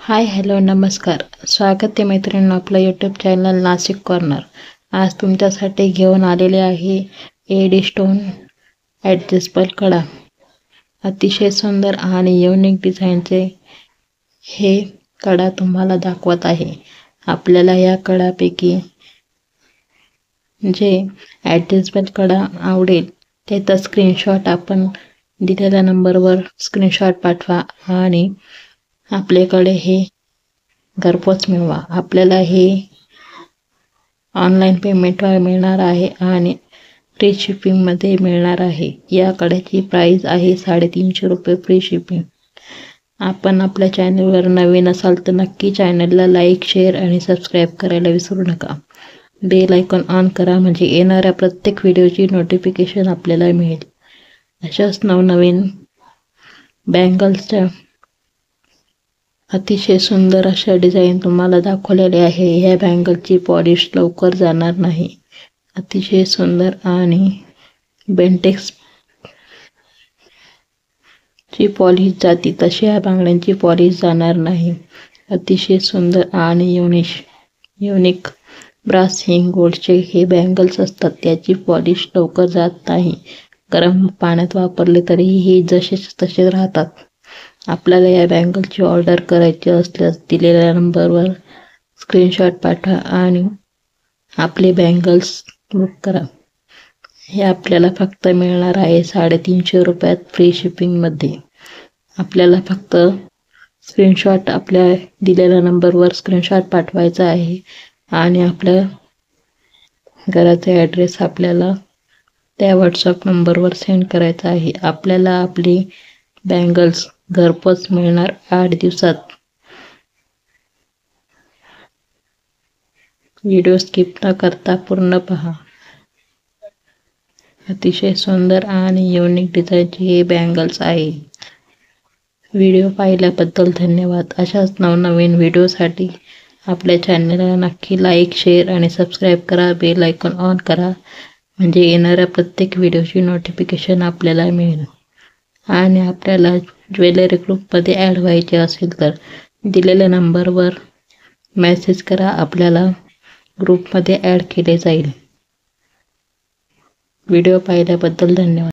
Hi hello नमस्कार. स्वागत आहे मैत्रिणींनो आपलं यूट्यूब चॅनल नाशिक कॉर्नर. आज तुमच्यासाठी घेऊन आलेले आहे एडी स्टोन ॲडजस्टेबल कडा. अतिशय सुंदर आणि युनिक डिझाईनचे हे कडा तुम्हाला दाखवत आहे. आपल्याला या कडापैकी जे ॲडजस्टेबल कडा आवडेल त्याचा स्क्रीनशॉट आपण दिलेल्या नंबरवर स्क्रीनशॉट पाठवा आणि आपल्याकडे हे घरपोच मिळवा. आपल्याला हे ऑनलाईन पेमेंटवर मिळणार आहे आणि फ्री शिपिंगमध्ये मिळणार आहे. या कड्याची प्राईस आहे 350 रुपये फ्री शिपिंग. आपण आपल्या चॅनलवर नवीन असाल तर नक्की चॅनलला लाईक, शेअर आणि सबस्क्राईब करायला विसरू नका. बेल आयकॉन ऑन करा म्हणजे येणाऱ्या प्रत्येक व्हिडिओची नोटिफिकेशन आपल्याला मिळेल. अशाच नवनवीन बँगल्सच्या अतिशय सुंदर अशा डिझाईन तुम्हाला दाखवलेले आहे. ह्या बँगलची पॉलिश लवकर जाणार नाही. अतिशय सुंदर आणि बेंटेक्स ची पॉलिश जाती तशी ह्या बांगड्यांची पॉलिश जाणार नाही. अतिशय सुंदर आणि युनिक ब्रास हिंग गोल्डचे हे बँगल्स असतात. त्याची पॉलिश लवकर जात नाही. गरम पाण्यात वापरले तरीही हे जसेच तसे राहतात. आपल्याला या बँगलची ऑर्डर करायची असल्यास दिलेल्या नंबरवर स्क्रीनशॉट पाठवा आणि आपले बँगल्स बुक करा. हे आपल्याला फक्त मिळणार आहे 350 रुपयात फ्री शिपिंगमध्ये. आपल्याला फक्त स्क्रीनशॉट आपल्या दिलेल्या नंबरवर स्क्रीनशॉट पाठवायचा आहे आणि आपल्या घराचा ॲड्रेस आपल्याला त्या व्हॉट्सअप नंबरवर सेंड करायचा आहे. आपल्याला आपली बँगल्स घरपोच मिळणार 8 दिवसात. व्हिडिओ स्किप न करता पूर्ण पहा. अतिशय सुंदर आणि युनिक डिझाईनचे हे बँगल्स आहे. व्हिडिओ पाहिल्याबद्दल धन्यवाद. अशाच नवनवीन व्हिडिओसाठी आपल्या चॅनलला नक्की लाईक, शेअर आणि सबस्क्राईब करा. बेल आयकॉन ऑन करा म्हणजे येणाऱ्या प्रत्येक व्हिडिओची नोटिफिकेशन आपल्याला मिळेल. आणि आपल्याला ज्वेलरी ग्रुपमध्ये ॲड व्हायचे असेल तर दिलेल्या नंबरवर मेसेज करा. आपल्याला ग्रुपमध्ये ॲड केले जाईल. व्हिडिओ पाहिल्याबद्दल धन्यवाद.